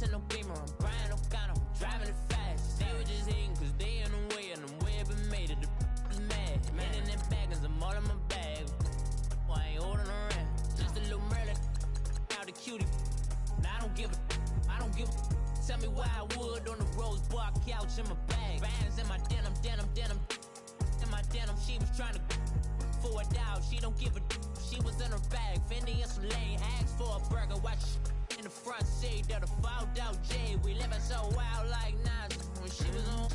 to no beamer, I'm Brian O'Connor, driving it fast. They were just hating cause they in the way, and the way I've been made it, the is mad. Man in that bag, cause I'm all in my bag. Well, I ain't holding around, just a little Merlin, out the cutie. Now I don't give a, tell me why I would on the rose bar couch in my bag. Bands in my denim, in my denim, she was trying to for a doubt, she don't give a, she was in her bag. Fendi and some lane, asked for a burger, watch in the front seat of the fouled out J. We living so wild like Nas. When she was on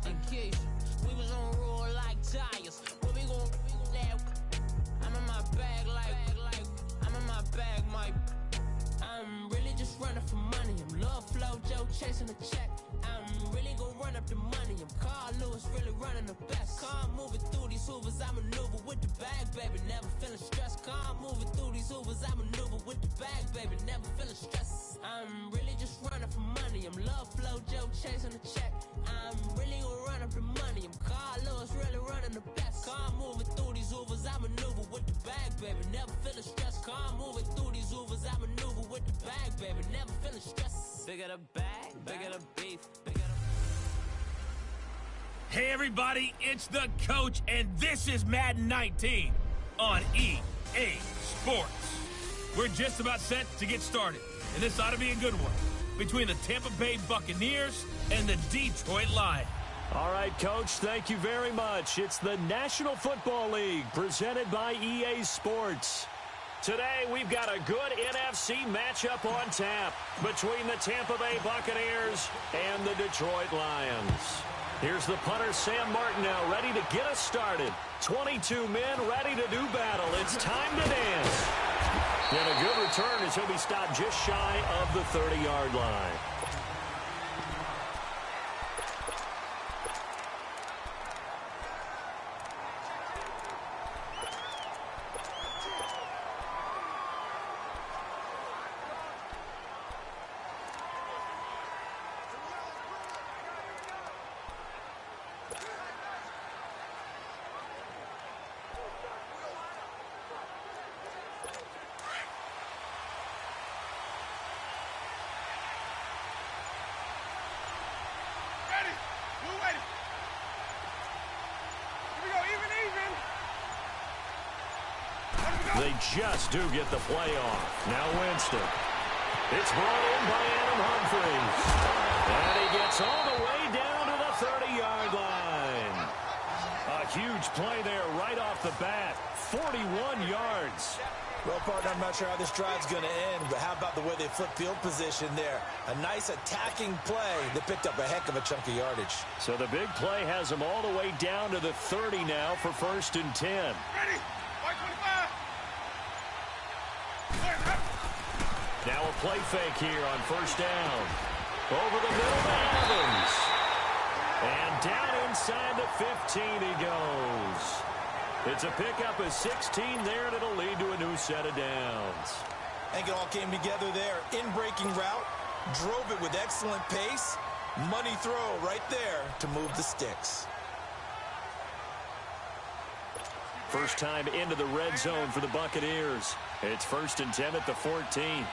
vacation, we was on roll like tires. Where we gon' that? I'm in my bag like I'm in my bag, Mike. I'm really just running for money. I'm Love Flow Joe chasing the check. I'm really gon' run up the money. I'm Carl Lewis, really running the best. Calm moving through these hoovers, I maneuver with the bag, baby. Never feeling stressed. Calm moving through these hoovers, I maneuver with the bag, baby. Never feeling stressed. I'm really just running for money. I'm Love Flow Joe chasing the check. I'm really gon' run up the money. I'm Carl Lewis, really running the best. Calm moving through these hoovers, I maneuver with the bag, baby. Never feeling stressed. Calm moving through these hoovers, I maneuver with the bag, baby. Never feeling stressed. Bigger the bag, bigger the beef, bigger the... Hey everybody, it's the coach, and this is Madden 19 on EA Sports. We're just about set to get started, and this ought to be a good one between the Tampa Bay Buccaneers and the Detroit Lions. All right, Coach, thank you very much. It's the National Football League presented by EA Sports. Today, we've got a good NFC matchup on tap between the Tampa Bay Buccaneers and the Detroit Lions. Here's the punter, Sam Martin, now ready to get us started. 22 men ready to do battle. It's time to dance. And a good return as he'll be stopped just shy of the 30-yard line. They just do get the play off. Now Winston. It's brought in by Adam Humphries. And he gets all the way down to the 30-yard line. A huge play there right off the bat. 41 yards. Well, partner, I'm not sure how this drive's going to end, but how about the way they flip field position there? A nice attacking play. They picked up a heck of a chunk of yardage. So the big play has them all the way down to the 30 now for 1st and 10. Ready? 525. Now a play fake here on 1st down. Over the middle to Evans. And down inside the 15 he goes. It's a pickup of 16 there, and it'll lead to a new set of downs. I think it all came together there. In-breaking route, drove it with excellent pace. Money throw right there to move the sticks. First time into the red zone for the Buccaneers. It's 1st and 10 at the 14.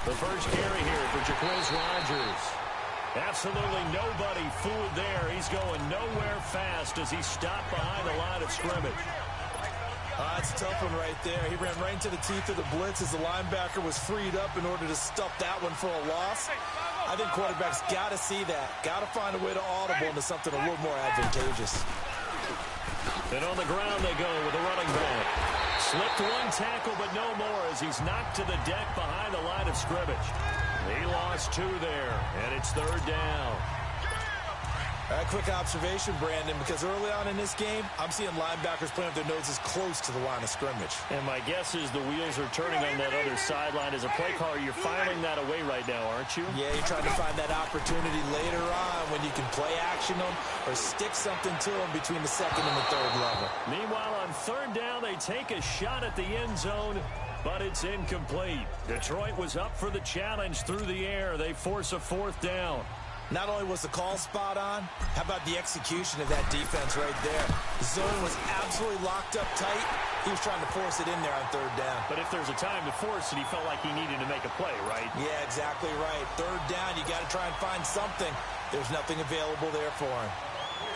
The first carry here for Jaquez Rogers. Absolutely nobody fooled there. He's going nowhere fast as he's stopped behind the line of scrimmage. That's a tough one right there. He ran right into the teeth of the blitz as the linebacker was freed up in order to stuff that one for a loss. I think quarterbacks got to see that. Got to find a way to audible into something a little more advantageous. And on the ground they go with a running back. Slipped one tackle, but no more as he's knocked to the deck behind the line of scrimmage. He lost 2 there, and it's 3rd down. A quick observation, Brandon, because early on in this game, I'm seeing linebackers playing with their noses close to the line of scrimmage. And my guess is the wheels are turning on that other sideline. As a play caller, you're filing that away right now, aren't you? Yeah, you're trying to find that opportunity later on when you can play action them or stick something to them between the 2nd and the 3rd level. Meanwhile, on 3rd down, they take a shot at the end zone, but it's incomplete. Detroit was up for the challenge through the air. They force a 4th down. Not only was the call spot on, how about the execution of that defense right there? The zone was absolutely locked up tight. He was trying to force it in there on third down. But if there's a time to force it, he felt like he needed to make a play, right? Yeah, exactly right. Third down, you got to try and find something. There's nothing available there for him.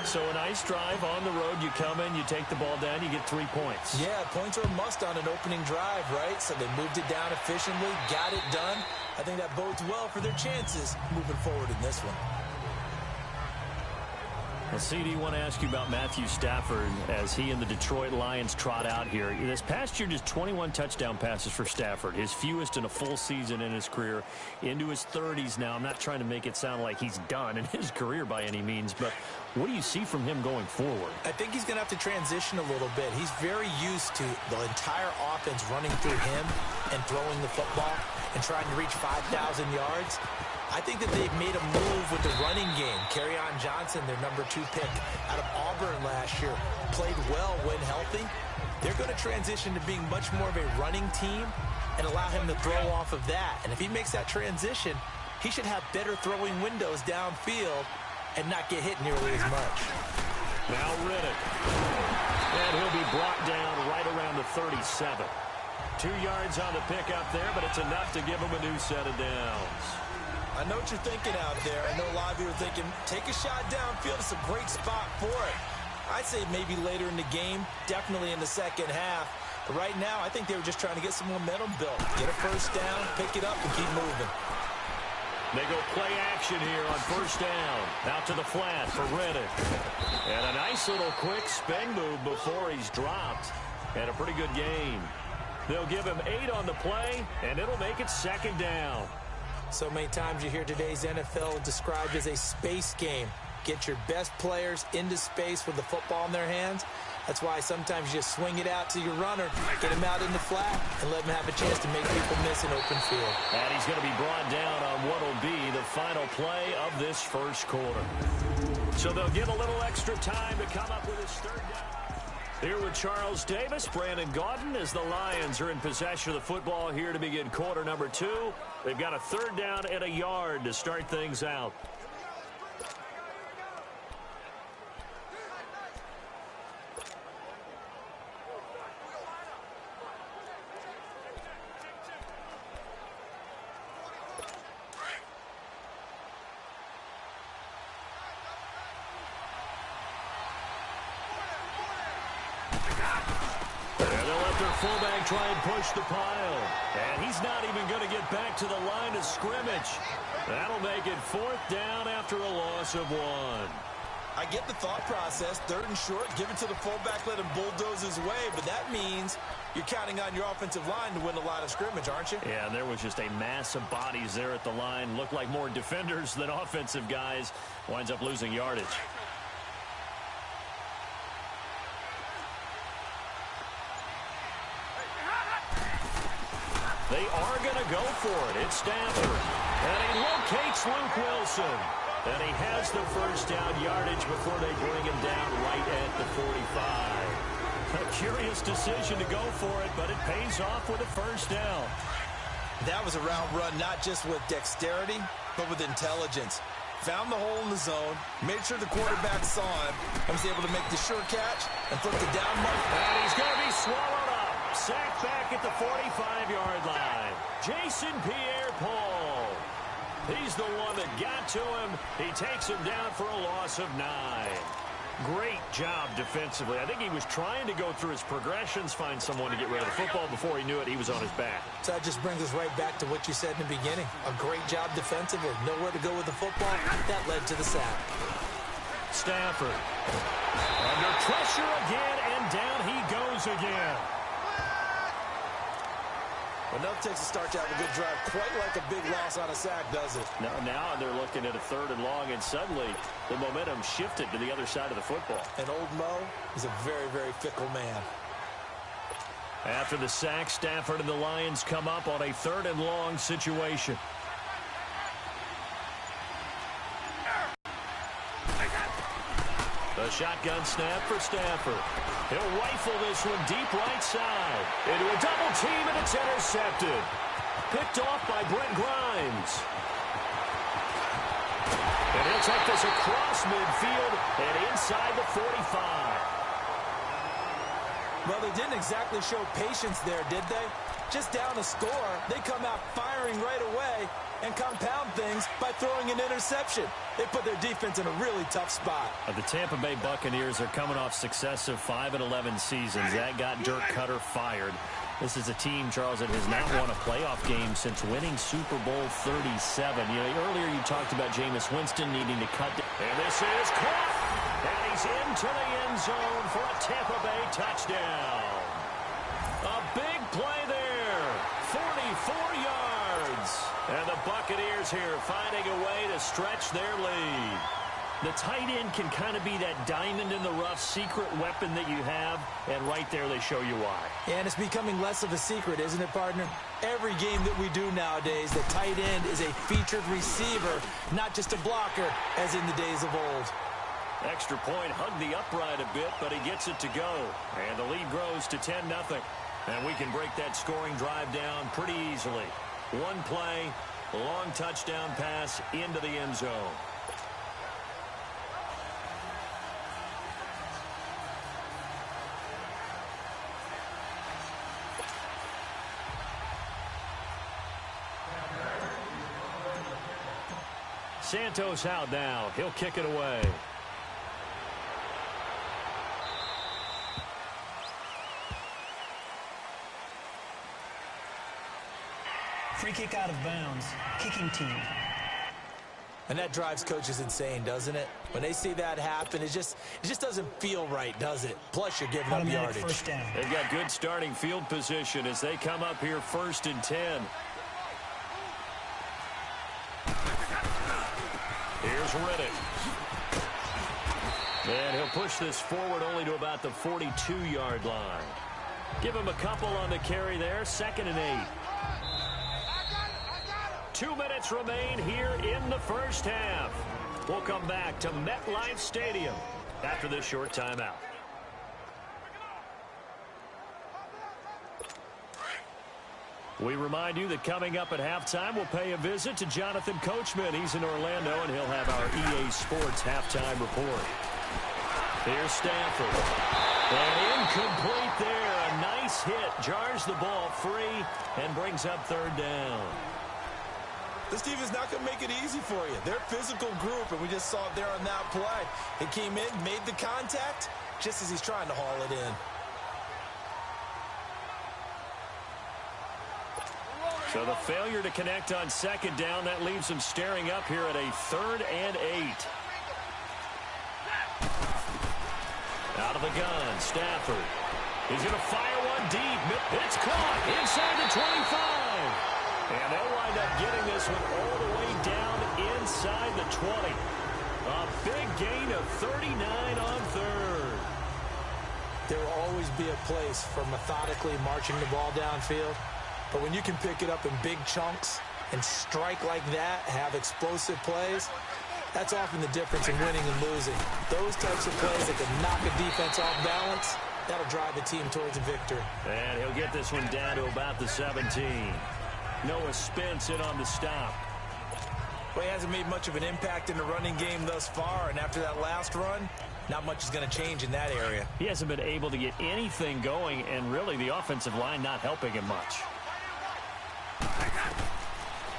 So a nice drive on the road. You come in, you take the ball down, you get 3 points. Yeah, points are a must on an opening drive, right? So they moved it down efficiently, got it done. I think that bodes well for their chances moving forward in this one. Well, CD, want to ask you about Matthew Stafford as he and the Detroit Lions trot out here. This past year, just 21 touchdown passes for Stafford, his fewest in a full season in his career, into his 30s now. I'm not trying to make it sound like he's done in his career by any means, but what do you see from him going forward? I think he's going to have to transition a little bit. He's very used to the entire offense running through him and throwing the football and trying to reach 5,000 yards. I think that they've made a move with the running game. Kerryon Johnson, their number 2 pick out of Auburn last year, played well when healthy. They're going to transition to being much more of a running team and allow him to throw off of that. And if he makes that transition, he should have better throwing windows downfield and not get hit nearly as much. Now Riddick. And he'll be brought down right around the 37. 2 yards on the pickup there, but it's enough to give him a new set of downs. I know what you're thinking out there. I know a lot of you are thinking, take a shot downfield. It's a great spot for it. I'd say maybe later in the game, definitely in the second half. But right now, I think they were just trying to get some momentum built. Get a first down, pick it up, and keep moving. They go play action here on first down. Out to the flat for Riddick. And a nice little quick spin move before he's dropped. And a pretty good gain. They'll give him 8 on the play, and it'll make it second down. So many times you hear today's NFL described as a space game. Get your best players into space with the football in their hands. That's why sometimes you just swing it out to your runner, get him out in the flat, and let him have a chance to make people miss an open field. And he's going to be brought down on what will be the final play of this first quarter. So they'll get a little extra time to come up with his third down. Here with Charles Davis, Brandon Gaudin, as the Lions are in possession of the football here to begin quarter number 2. They've got a third down and a yard to start things out. Fullback try and push the pile. And he's not even going to get back to the line of scrimmage. That'll make it 4th down after a loss of 1. I get the thought process. 3rd and short, give it to the fullback, let him bulldoze his way. But that means you're counting on your offensive line to win a lot of scrimmage, aren't you? Yeah, and there was just a mass of bodies there at the line. Looked like more defenders than offensive guys. Winds up losing yardage. They are going to go for it. It's Stafford. And he locates Luke Wilson. And he has the first down yardage before they bring him down right at the 45. A curious decision to go for it, but it pays off with a first down. That was a route run not just with dexterity, but with intelligence. Found the hole in the zone, made sure the quarterback saw him, and was able to make the sure catch and flip the down mark. And he's going to be swallowed up. Sacked back at the 45-yard line. Jason Pierre-Paul. He's the one that got to him. He takes him down for a loss of 9. Great job defensively. I think he was trying to go through his progressions, find someone to get rid of the football. Before he knew it, he was on his back. So that just brings us right back to what you said in the beginning. A great job defensively. Nowhere to go with the football. That led to the sack. Stafford. Under pressure again, and down he goes again. Enough takes to start to have a good drive. Quite like a big loss on a sack, does it? Now they're looking at a 3rd and long, and suddenly the momentum shifted to the other side of the football. And old Mo is a very, very fickle man. After the sack, Stafford and the Lions come up on a 3rd and long situation. A shotgun snap for Stafford. He'll rifle this one deep right side. Into a double team, and it's intercepted. Picked off by Brent Grimes. And he'll take this across midfield and inside the 45. Well, they didn't exactly show patience there, did they? Just down a score, they come out firing right away and compound things by throwing an interception. They put their defense in a really tough spot. The Tampa Bay Buccaneers are coming off successive 5-11 seasons. That got Dirk Cutter fired. This is a team, Charles, that has not won a playoff game since winning Super Bowl 37. You know, earlier you talked about Jameis Winston needing to cut. And this is caught. And he's into the end zone for a Tampa Bay touchdown. A big play there. 44 yards. And the Buccaneers here finding a way to stretch their lead. The tight end can kind of be that diamond in the rough secret weapon that you have, and right there they show you why. And it's becoming less of a secret, isn't it, partner? Every game that we do nowadays, the tight end is a featured receiver, not just a blocker, as in the days of old. Extra point, hugged the upright a bit, but he gets it to go. And the lead grows to 10-0. And we can break that scoring drive down pretty easily. One play, long touchdown pass into the end zone. Santos out now. He'll kick it away. Free kick out of bounds. Kicking team. And that drives coaches insane, doesn't it? When they see that happen, it just doesn't feel right, does it? Plus, you're giving up yardage. First down. They've got good starting field position as they come up here 1st and 10. Here's Riddick. And he'll push this forward only to about the 42-yard line. Give him a couple on the carry there. 2nd and 8. 2 minutes remain here in the first half. We'll come back to MetLife Stadium after this short timeout. We remind you that coming up at halftime, we'll pay a visit to Jonathan Coachman. He's in Orlando, and he'll have our EA Sports halftime report. Here's Stafford. And incomplete there. A nice hit. Jars the ball free and brings up 3rd down. This team is not going to make it easy for you. They're a physical group, and we just saw it there on that play. He came in, made the contact, just as he's trying to haul it in. So the failure to connect on 2nd down, that leaves him staring up here at a 3rd and 8. Out of the gun, Stafford. He's going to fire one deep. It's caught inside the 25. And they'll wind up getting this one all the way down inside the 20. A big gain of 39 on 3rd. There will always be a place for methodically marching the ball downfield. But when you can pick it up in big chunks and strike like that, have explosive plays, that's often the difference in winning and losing. Those types of plays that can knock a defense off balance, that'll drive a team towards a victory. And he'll get this one down to about the 17. Noah Spence in on the stop. Well, he hasn't made much of an impact in the running game thus far, and after that last run, not much is going to change in that area. He hasn't been able to get anything going, and really the offensive line not helping him much.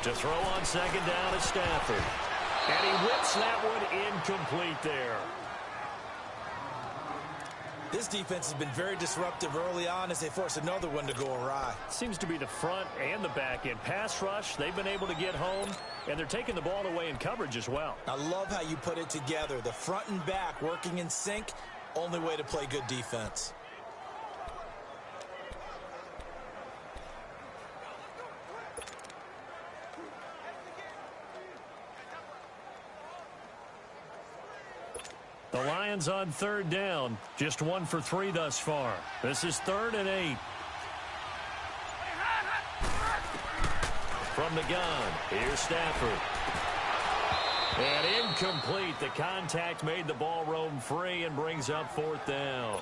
To throw on 2nd down to Stafford. And he whips that one incomplete there. This defense has been very disruptive early on as they force another one to go awry. Seems to be the front and the back end. Pass rush, they've been able to get home, and they're taking the ball away in coverage as well. I love how you put it together. The front and back working in sync, only way to play good defense. The Lions on 3rd down. Just 1 for 3 thus far. This is 3rd and 8. From the gun, here's Stafford. And incomplete. The contact made the ball roam free and brings up 4th down.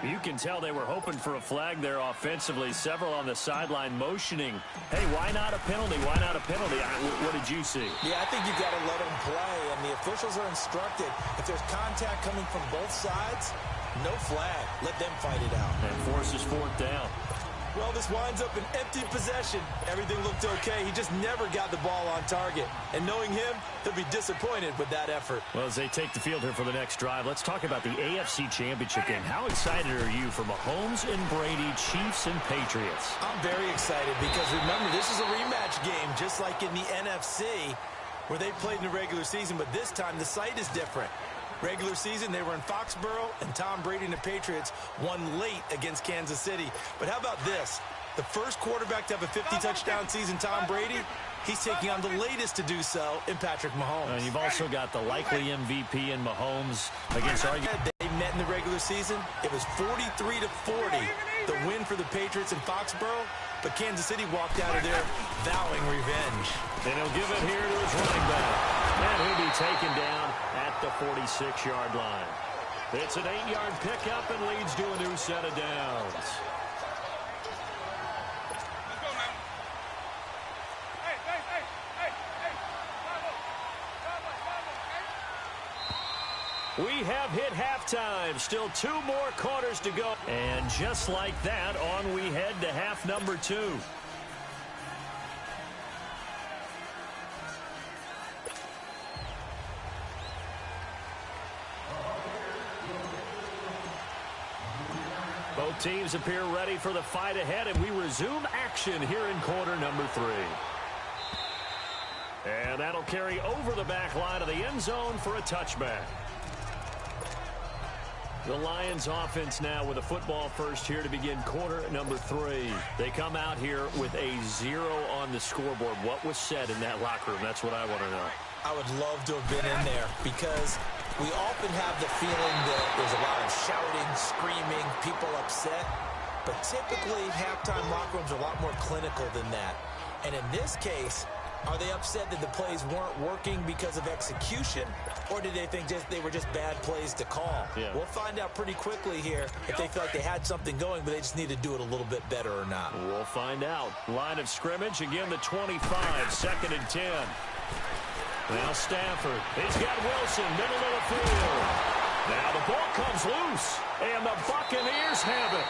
You can tell they were hoping for a flag there offensively. Several on the sideline motioning. Hey, why not a penalty? Why not a penalty? What did you see? Yeah, I think you've got to let them play, and the officials are instructed. If there's contact coming from both sides, no flag. Let them fight it out. And forces fourth down. Well, this winds up an empty possession. Everything looked okay. He just never got the ball on target. And knowing him, he'll be disappointed with that effort. Well, as they take the field here for the next drive, let's talk about the AFC Championship game. How excited are you for Mahomes and Brady, Chiefs and Patriots? I'm very excited because, remember, this is a rematch game, just like in the NFC, where they played in the regular season, but this time the site is different. Regular season, they were in Foxborough, and Tom Brady and the Patriots won late against Kansas City. But how about this? The first quarterback to have a 50-touchdown season, Tom Brady, he's taking on the latest to do so in Patrick Mahomes. And you've also got the likely MVP in Mahomes against our... They met in the regular season. It was 43-40, the win for the Patriots in Foxborough. But Kansas City walked out of there vowing revenge. And he'll give it here to his running back. And he'll be taken down at the 46-yard line. It's an 8-yard pickup and leads to a new set of downs. Let's go, man. Hey. We have hit halftime. Still 2 more quarters to go. And just like that, on we head to half number 2. Both teams appear ready for the fight ahead, and we resume action here in quarter number 3. And that'll carry over the back line of the end zone for a touchback. The Lions offense now with a football first here to begin quarter number 3. They come out here with a 0 on the scoreboard. What was said in that locker room? That's what I want to know. I would love to have been in there because we often have the feeling that there's a lot of shouting, screaming, people upset. But typically, halftime locker rooms are a lot more clinical than that. And in this case, are they upset that the plays weren't working because of execution? Or did they think they were just bad plays to call? Yeah. We'll find out pretty quickly here if they feel like they had something going, but they just need to do it a little bit better or not. We'll find out. Line of scrimmage, again the 25, 2nd and 10. Now Stafford. He's got Wilson, middle of the field. Now the ball comes loose, and the Buccaneers have it.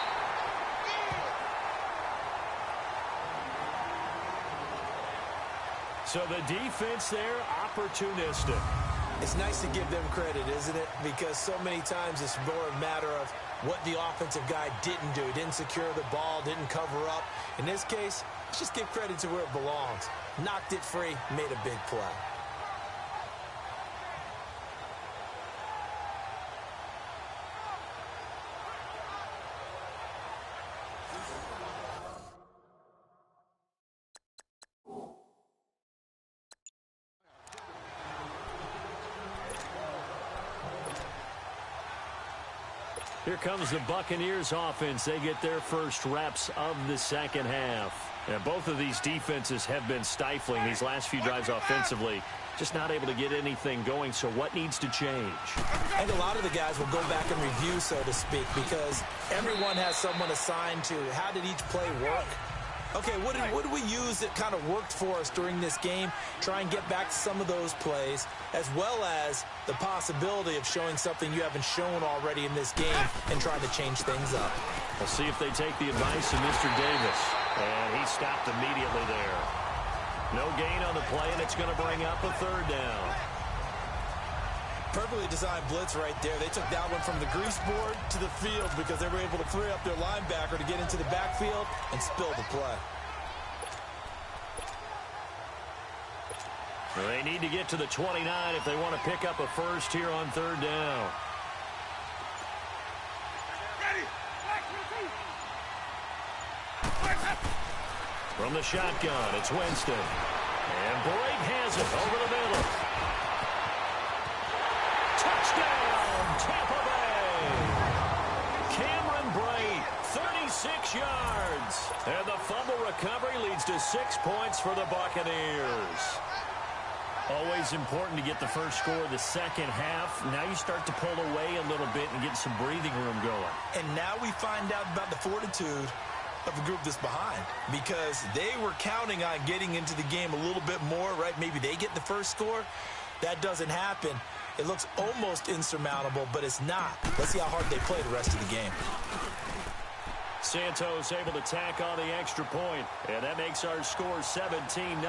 So the defense there, opportunistic. It's nice to give them credit, isn't it? Because so many times it's more a matter of what the offensive guy didn't do. He didn't secure the ball, didn't cover up. In this case, let's just give credit to where it belongs. Knocked it free, made a big play. Here comes the Buccaneers offense. They get their first reps of the second half. And both of these defenses have been stifling these last few drives offensively. Just not able to get anything going. So what needs to change? I think a lot of the guys will go back and review, so to speak, because everyone has someone assigned to how did each play work. Okay, what did we use that kind of worked for us during this game? Try and get back to some of those plays, as well as the possibility of showing something you haven't shown already in this game and trying to change things up. We'll see if they take the advice of Mr. Davis. And he stopped immediately there. No gain on the play, and it's going to bring up a 3rd down. Perfectly designed blitz right there. They took that one from the grease board to the field because they were able to free up their linebacker to get into the backfield and spill the play. Well, they need to get to the 29 if they want to pick up a first here on 3rd down. From the shotgun, it's Winston. And Blake has it over the middle. Touchdown, Tampa Bay. Cameron Brate, 36 yards. And the fumble recovery leads to 6 points for the Buccaneers. Always important to get the first score of the second half. Now you start to pull away a little bit and get some breathing room going. And now we find out about the fortitude of the group that's behind, because they were counting on getting into the game a little bit more, right? Maybe they get the first score. That doesn't happen. It looks almost insurmountable, but it's not. Let's see how hard they play the rest of the game. Santos able to tack on the extra point, and that makes our score 17-0.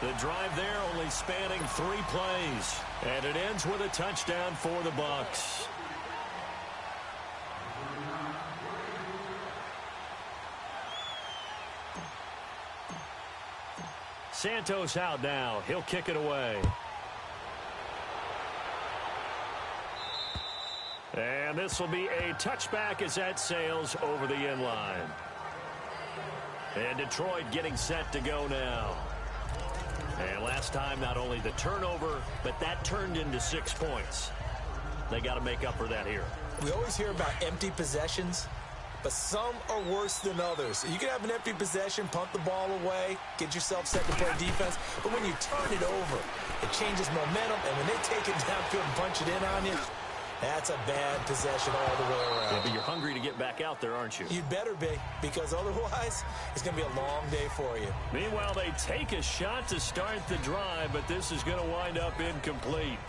The drive there only spanning 3 plays, and it ends with a touchdown for the Bucs. Santos out now. He'll kick it away. And this will be a touchback as that sails over the end line. And Detroit getting set to go now. And last time, not only the turnover, but that turned into 6 points. They got to make up for that here. We always hear about empty possessions, but some are worse than others. You can have an empty possession, punt the ball away, get yourself set to play defense, but when you turn it over, it changes momentum, and when they take it downfield and punch it in on you, that's a bad possession all the way around. Yeah, but you're hungry to get back out there, aren't you? You'd better be, because otherwise, it's going to be a long day for you. Meanwhile, they take a shot to start the drive, but this is going to wind up incomplete.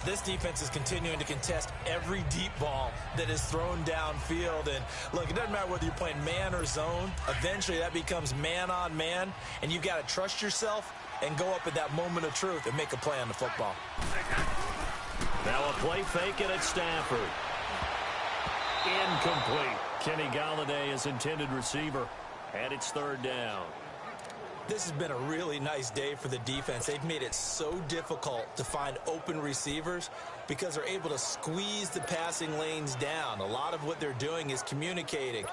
This defense is continuing to contest every deep ball that is thrown downfield. And, look, it doesn't matter whether you're playing man or zone. Eventually, that becomes man-on-man, and you've got to trust yourself and go up at that moment of truth and make a play on the football. Now a play fake it at Stafford. Incomplete. Kenny Golladay is intended receiver, and it's 3rd down. This has been a really nice day for the defense. They've made it so difficult to find open receivers because they're able to squeeze the passing lanes down. A lot of what they're doing is communicating.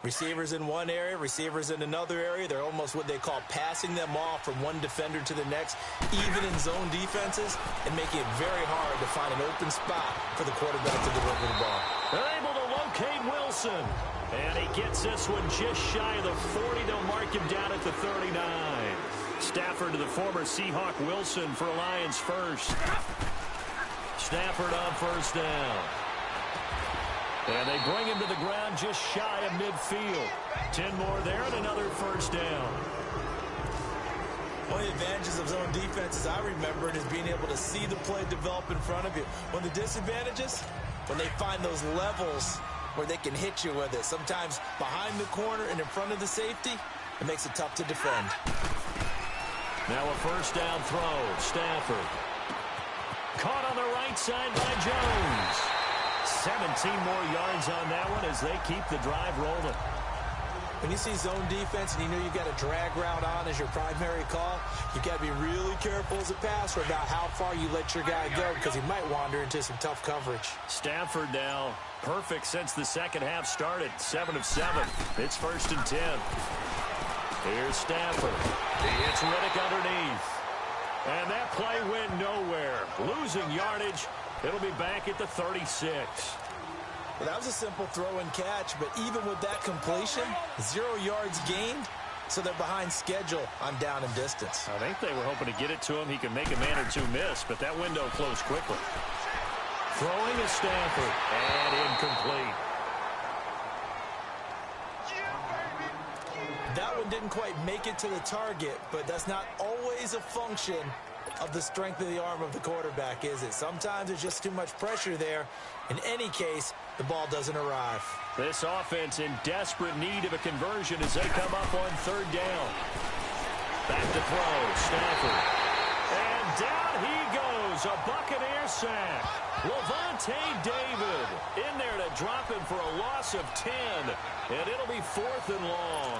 Receivers in one area, receivers in another area. They're almost what they call passing them off from one defender to the next, even in zone defenses, and making it very hard to find an open spot for the quarterback to deliver the ball. They're able to locate Wilson. And he gets this one just shy of the 40. They'll mark him down at the 39. Stafford to the former Seahawk Wilson for Lions first. Stafford on 1st down. And they bring him to the ground just shy of midfield. 10 more there and another 1st down. One of the advantages of zone defense, as I remember it, is being able to see the play develop in front of you. One of the disadvantages, when they find those levels where they can hit you with it. Sometimes behind the corner and in front of the safety, it makes it tough to defend. Now a 1st down throw. Stafford. Caught on the right side by Jones. 17 more yards on that one as they keep the drive rolling. When you see zone defense and you know you've got a drag route on as your primary call, you've got to be really careful as a passer about how far you let your guy go because he might wander into some tough coverage. Stafford now perfect since the second half started. 7 of 7. It's 1st and 10. Here's Stafford. It's Riddick underneath. And that play went nowhere. Losing yardage. It'll be back at the 36. Well, that was a simple throw and catch, but even with that completion, 0 yards gained, so they're behind schedule on down and distance. I think they were hoping to get it to him. He could make a man or two miss, but that window closed quickly. Throwing to Stafford, and incomplete. That one didn't quite make it to the target, but that's not always a function of the strength of the arm of the quarterback, is it? Sometimes there's just too much pressure there. In any case, the ball doesn't arrive. This offense in desperate need of a conversion as they come up on 3rd down. Back to throw, Stafford. And down he goes, a Buccaneer sack. Levante David in there to drop him for a loss of 10. And it'll be 4th and long.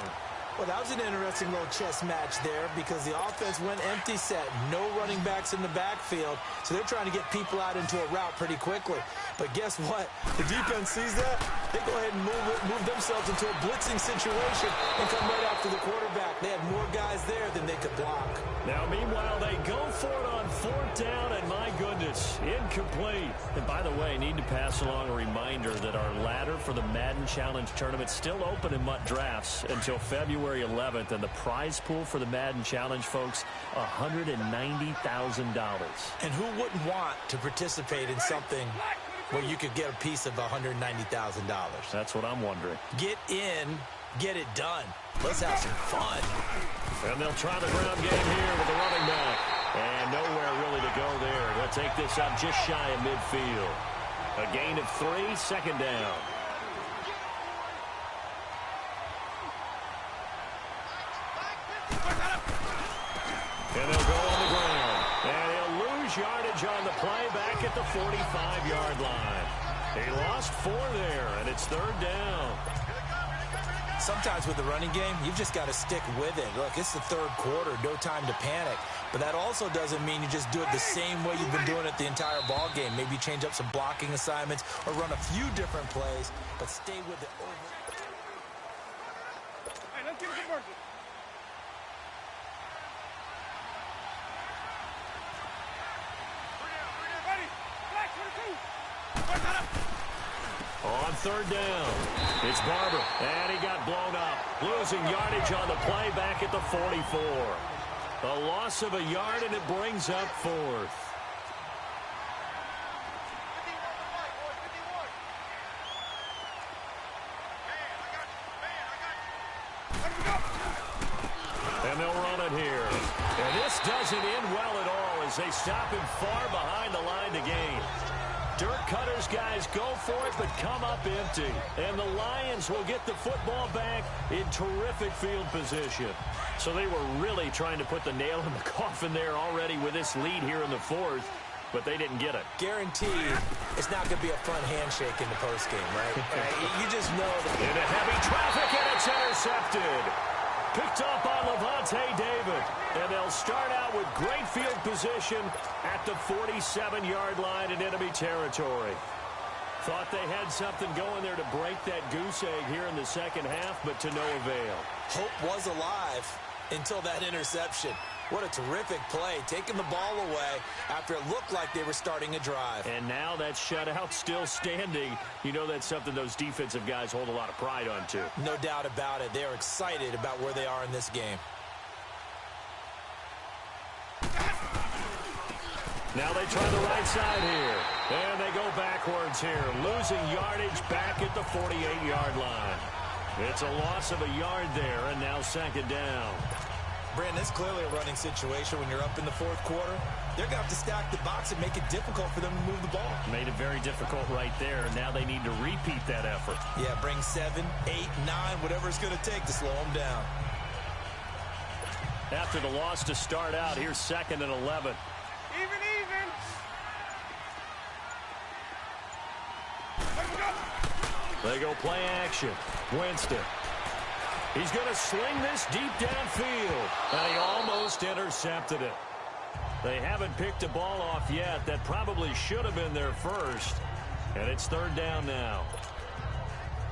Well, that was an interesting little chess match there because the offense went empty set. No running backs in the backfield, so they're trying to get people out into a route pretty quickly. But guess what? The defense sees that, They go ahead and move themselves into a blitzing situation and come right after the quarterback. They had more guys there than they could block. Now, meanwhile, they go for it on 4th down, and my goodness, incomplete. And by the way, I need to pass along a reminder that our ladder for the Madden Challenge Tournament is still open in MUT Drafts until February 11th, and the prize pool for the Madden Challenge, folks, $190,000. And who wouldn't want to participate in something where you could get a piece of $190,000? That's what I'm wondering. Get in, get it done. Let's have some fun. And they'll try the ground game here with the running back. And nowhere really to go there. They'll take this up just shy of midfield. A gain of 3, 2nd down. And they'll go on the ground. And he'll lose yardage on the play back at the 45-yard line. He lost 4 there, and it's 3rd down. Sometimes with the running game, you've just got to stick with it. Look, it's the 3rd quarter, no time to panic. But that also doesn't mean you just do it the same way you've been doing it the entire ball game. Maybe change up some blocking assignments or run a few different plays, but stay with it over. Hey, let's give it some mercy. Ready? Black 22. On 3rd down, it's Barber, and he got blown up. Losing yardage on the play back at the 44. A loss of a yard, and it brings up 4th. And they'll run it here. And this doesn't end well at all as they stop him far behind the line to gain. Dirt Cutter's guys go for it, but come up empty. And the Lions will get the football back in terrific field position. So they were really trying to put the nail in the coffin there already with this lead here in the 4th, but they didn't get it. Guaranteed it's not going to be a fun handshake in the postgame, right? You just know that. Into heavy traffic, and it's intercepted. Picked up on Levante David. And they'll start out with great field position at the 47-yard line in enemy territory. Thought they had something going there to break that goose egg here in the 2nd half, but to no avail. Hope was alive until that interception. What a terrific play, taking the ball away after it looked like they were starting a drive. And now that shutout still standing. You know that's something those defensive guys hold a lot of pride on, too. No doubt about it. They're excited about where they are in this game. Now they try the right side here. And they go backwards here, losing yardage back at the 48-yard line. It's a loss of a yard there, and now 2nd down. Brandon, it's clearly a running situation when you're up in the 4th quarter. They're going to have to stack the box and make it difficult for them to move the ball. Made it very difficult right there. Now they need to repeat that effort. Yeah, bring 7, 8, 9, whatever it's going to take to slow them down. After the loss to start out, here's 2nd and 11. Even. They go play action. Winston. He's going to sling this deep downfield. And he almost intercepted it. They haven't picked a ball off yet. That probably should have been their first. And it's 3rd down now.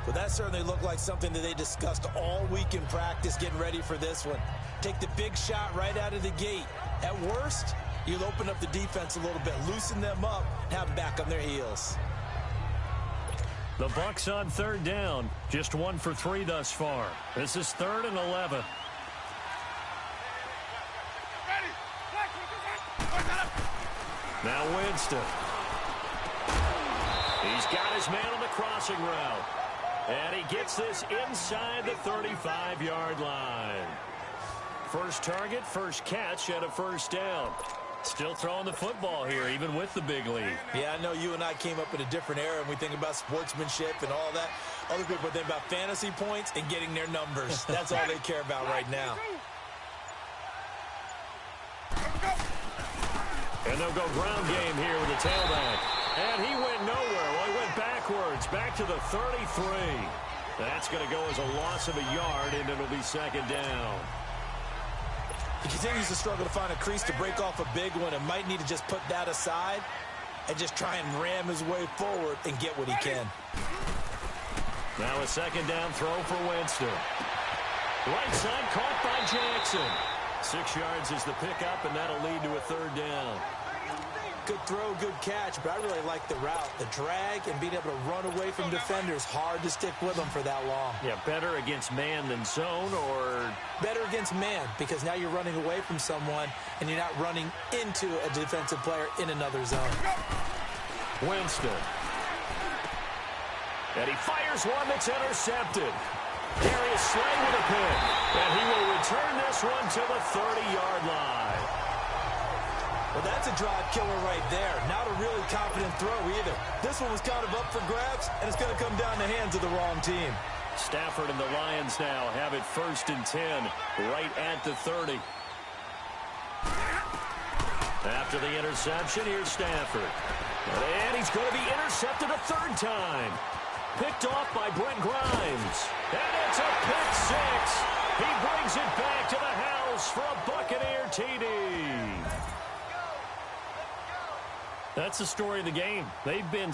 Well, that certainly looked like something that they discussed all week in practice getting ready for this one. Take the big shot right out of the gate. At worst, you'll open up the defense a little bit, loosen them up, have them back on their heels. The Bucs on 3rd down. Just 1 for 3 thus far. This is 3rd and 11. Now Winston. He's got his man on the crossing route. And he gets this inside the 35-yard line. First target, first catch, and a 1st down. Still throwing the football here, even with the big lead. Yeah, I know you and I came up in a different era, and we think about sportsmanship and all that. Other people think about fantasy points and getting their numbers. That's all they care about right now. And they'll go ground game here with the tailback. And he went nowhere. Well, he went backwards, back to the 33. That's going to go as a loss of a yard, and it'll be 2nd down. He continues to struggle to find a crease to break off a big one and might need to just put that aside and just try and ram his way forward and get what he can. Now a second down throw for Winston. Right side caught by Jackson. 6 yards is the pickup, and that'll lead to a third down. Good throw, good catch, but I really like the route. The drag and being able to run away from defenders. Hard to stick with them for that long. Yeah, better against man than zone, or... Better against man, because now you're running away from someone, and you're not running into a defensive player in another zone. Winston. And he fires one that's intercepted. Darius Slay with a pick. And he will return this one to the 30-yard line. Well, that's a drive killer right there. Not a really confident throw either. This one was kind of up for grabs, and it's going to come down the hands of the wrong team. Stafford and the Lions now have it 1st and 10, right at the 30. After the interception, here's Stafford. And he's going to be intercepted a 3rd time. Picked off by Brent Grimes. And it's a pick 6. He brings it back to the house for a Buccaneer TD. That's the story of the game. They've been